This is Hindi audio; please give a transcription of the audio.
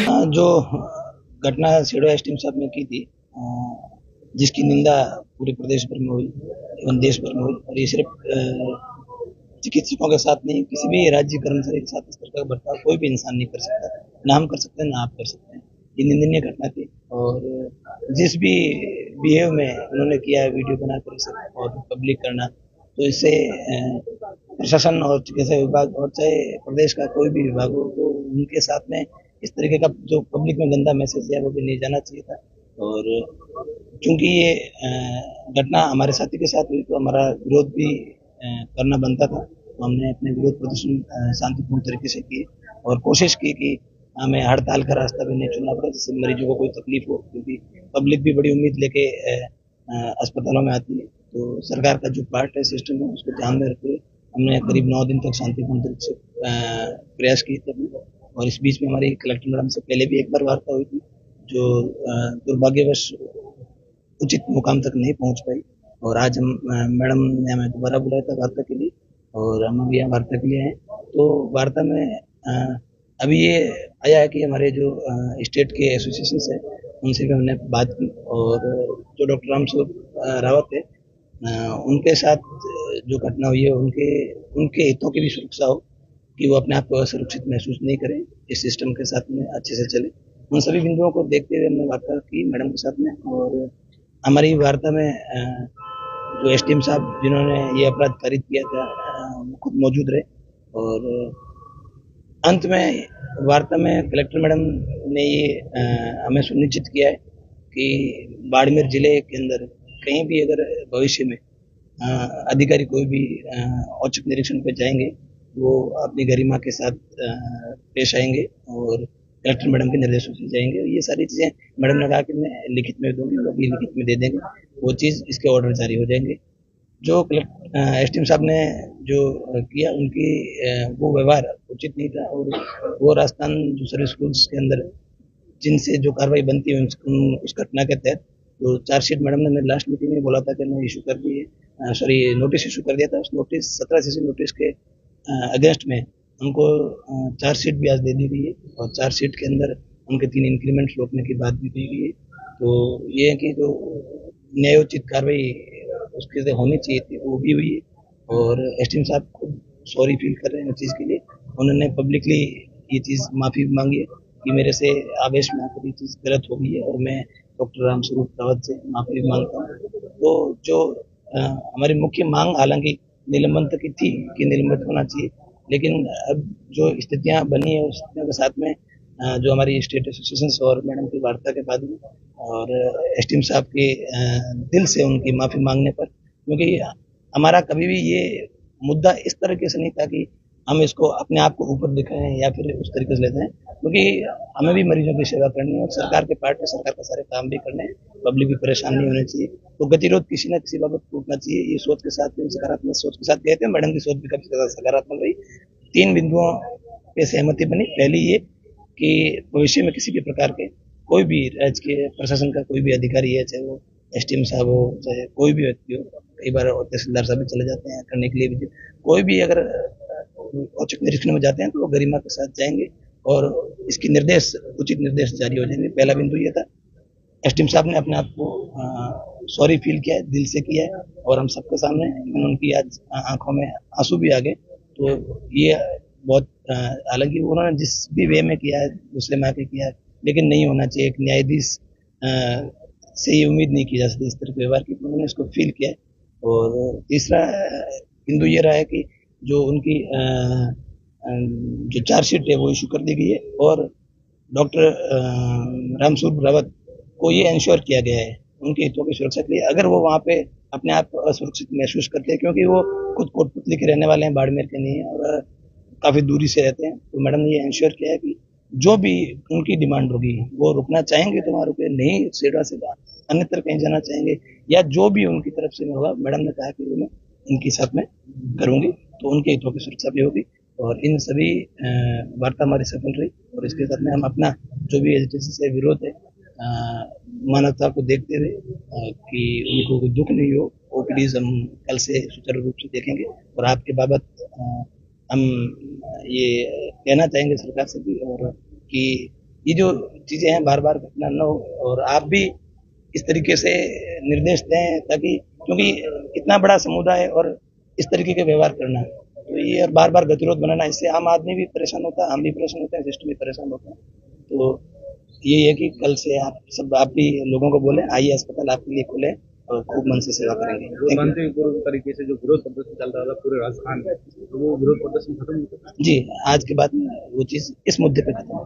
जो घटना शेडो एसटीएम साहब ने की थी, जिसकी निंदा पूरे प्रदेश भर में हुई एवं देश भर में हुई, और ये सिर्फ चिकित्सकों के साथ नहीं, किसी भी राज्य कर्मचारी के साथ इस तरह का बर्ताव कोई भी इंसान नहीं कर सकता। ना हम कर सकते हैं, ना आप कर सकते हैं। ये निंदनीय घटना थी, और जिस भी बिहेव में उन्होंने किया है, वीडियो बनाकर इसे और पब्लिक करना, तो इससे प्रशासन और चिकित्सा विभाग और चाहे प्रदेश का कोई भी विभाग हो, तो उनके साथ में इस तरीके का जो पब्लिक में गंदा मैसेज है वो भी नहीं जाना चाहिए था। और चूंकि ये घटना हमारे साथी के साथ हुई, तो हमारा विरोध भी करना बनता था। तो हमने अपने विरोध प्रदर्शन शांतिपूर्ण तरीके से किए और कोशिश की कि हमें हड़ताल का रास्ता भी नहीं चुनना पड़ा, जिससे मरीजों को कोई तकलीफ हो, क्योंकि पब्लिक भी बड़ी उम्मीद लेके अस्पतालों में आती है। तो सरकार का जो पार्ट है, सिस्टम है, उसको ध्यान में रखते हुए हमने करीब 9 दिन तक शांतिपूर्ण तरीके से प्रयास किए थे अपने। और इस बीच में हमारी कलेक्टर मैडम से पहले भी एक बार वार्ता हुई थी, जो दुर्भाग्यवश उचित मुकाम तक नहीं पहुंच पाई। और आज हम मैडम ने हमें दोबारा बुलाया था वार्ता के लिए, और हम अभी यहाँ वार्ता के लिए हैं। तो वार्ता में अभी ये आया है कि हमारे जो स्टेट के एसोसिएशन है, उनसे भी हमने बात की, और जो डॉक्टर रामस्वरूप रावत है, उनके साथ जो घटना हुई है, उनके उनके हितों की भी सुरक्षा हो, कि वो अपने आप को असुरक्षित महसूस नहीं करें, इस सिस्टम के साथ में अच्छे से चले। उन सभी बिंदुओं को देखते हुए हमने वार्ता की मैडम के साथ में। और हमारी वार्ता में जो एसडीएम साहब जिन्होंने ये अपराध कारित किया था, वो खुद मौजूद रहे। और अंत में वार्ता में कलेक्टर मैडम ने ये हमें सुनिश्चित किया है कि बाड़मेर जिले के अंदर कहीं भी अगर भविष्य में अधिकारी कोई भी औचक निरीक्षण पे जाएंगे, वो अपनी गरिमा के साथ पेश आएंगे और कलेक्टर मैडम के निर्देशों से जाएंगे। ये सारी चीज़ें मैडम ने कहा कि मैं लिखित में दूंगी, वो भी लिखित में दे देंगे, वो चीज़ इसके ऑर्डर जारी हो जाएंगे। जो एसडीएम साहब ने जो किया, उनकी वो व्यवहार उचित नहीं था। और वो राजस्थान जो सर्विस स्कूल्स के अंदर जिनसे जो कार्रवाई बनती है उस घटना के तहत, तो चार्जशीट मैडम ने लास्ट मीटिंग में बोला था कि मैं इशू कर दिए, सॉरी नोटिस इशू कर दिया था। उस नोटिस 17 सीसी नोटिस के अगेंस्ट में उनको चार्जशीट भी आज दे दी गई है, और चार्जशीट के अंदर उनके 3 इंक्रीमेंट रोकने की बात भी की गई है। तो ये है कि जो न्यायोचित कार्रवाई उसके से होनी चाहिए थी, वो भी हुई है। और एसडीएम साहब खुद सॉरी फील कर रहे हैं इस चीज़ के लिए। उन्होंने पब्लिकली ये चीज़ माफ़ी मांगी है कि मेरे से आवेश में आकर ये चीज़ गलत हो गई है, और मैं डॉक्टर रामस्वरूप रावत से माफ़ी मांगता हूँ। तो जो हमारी मुख्य मांग हालांकि निलंबन तक की थी कि निलंबित होना चाहिए, लेकिन अब जो स्थितियां बनी है, उस स्थितियों के साथ में जो हमारी स्टेट एसोसिएशन और मैडम की वार्ता के बाद में, और एसडीएम साहब के दिल से उनकी माफ़ी मांगने पर, क्योंकि हमारा कभी भी ये मुद्दा इस तरीके से नहीं था कि हम इसको अपने आप को ऊपर दिखाएं या फिर उस तरीके से लेते हैं, क्योंकि हमें भी मरीजों की सेवा करनी है और सरकार के पार्ट में सरकार का सारे काम भी करने हैं। पब्लिक भी परेशान नहीं होनी चाहिए, तो गतिरोध किसी न किसी बाबत टूटना चाहिए। ये सोच के साथ, सकारात्मक सोच के साथ गए थे। मैडम की सोच भी काफी सकारात्मक रही। 3 बिंदुओं पे सहमति बनी। पहली ये कि भविष्य में किसी भी प्रकार के कोई भी राज्य के प्रशासन का कोई भी अधिकारी है, चाहे वो एसडीएम साहब हो, चाहे कोई भी व्यक्ति हो, कई बार तहसीलदार साहब भी चले जाते हैं करने के लिए भी, कोई भी अगर औचक निरीक्षण में जाते हैं तो वो गरिमा के साथ जाएंगे और इसकी निर्देश उचित निर्देश जारी हो जाएंगे। पहला बिंदु ये था। एसडीएम साहब ने अपने आप को सॉरी फील किया है, दिल से किया है, और हम सबके सामने उनकी आज आंखों में आंसू भी आ गए। तो ये बहुत हालांकि उन्होंने जिस भी वे में किया है, दूसरे में आके किया है, लेकिन नहीं होना चाहिए। एक न्यायाधीश से ये उम्मीद नहीं की जा सकती इस तरह के व्यवहार की। उन्होंने इसको फील किया है। और तीसरा बिंदु ये रहा है कि जो उनकी जो चार्जशीट है वो इशू कर दी गई है, और डॉक्टर रामस्वरूप रावत को ये इंश्योर किया गया है उनके हितों की सुरक्षा के लिए, अगर वो वहाँ पे अपने आप को असुरक्षित महसूस करते हैं, क्योंकि वो खुद कोटपुतली के रहने वाले हैं, बाड़मेर के नहीं है, और काफ़ी दूरी से रहते हैं। तो मैडम ने ये इंश्योर किया है कि जो भी उनकी डिमांड होगी, वो रुकना चाहेंगे तो वहाँ रुके, नहीं सेवा से अन्यत्र कहीं जाना चाहेंगे, या जो भी उनकी तरफ से होगा, मैडम ने कहा कि मैं उनके साथ में करूँगी, तो उनके हितों की सुरक्षा भी होगी। और इन सभी वार्ता हमारी सफल रही, और इसके साथ में हम अपना जो भी एजुकेशन से विरोध है, मानवता को देखते हुए कि उनको कोई दुख नहीं हो, ओपीडीज हम कल से सुचारू रूप से देखेंगे। और आपके बाबत हम ये कहना चाहेंगे सरकार से भी, और कि ये जो चीजें हैं बार बार घटना न हो, और आप भी इस तरीके से निर्देश दें ताकि, क्योंकि इतना बड़ा समुदाय और इस तरीके के व्यवहार करना, तो ये बार बार गतिरोध बनाना, इससे आम आदमी भी परेशान होता है, हम भी परेशान होते हैं, सिस्टम भी परेशान होता है। तो यही है कि कल से आप भी लोगों को बोले आइए अस्पताल आपके लिए खुले और खूब मन से सेवा करेंगे। शांतिपूर्ण तरीके से जो विरोध प्रदर्शन चल रहा था पूरे राजस्थान में, तो वो विरोध प्रदर्शन खत्म हो चुका है। जी, आज के बाद में वो चीज इस मुद्दे पे खत्म हो।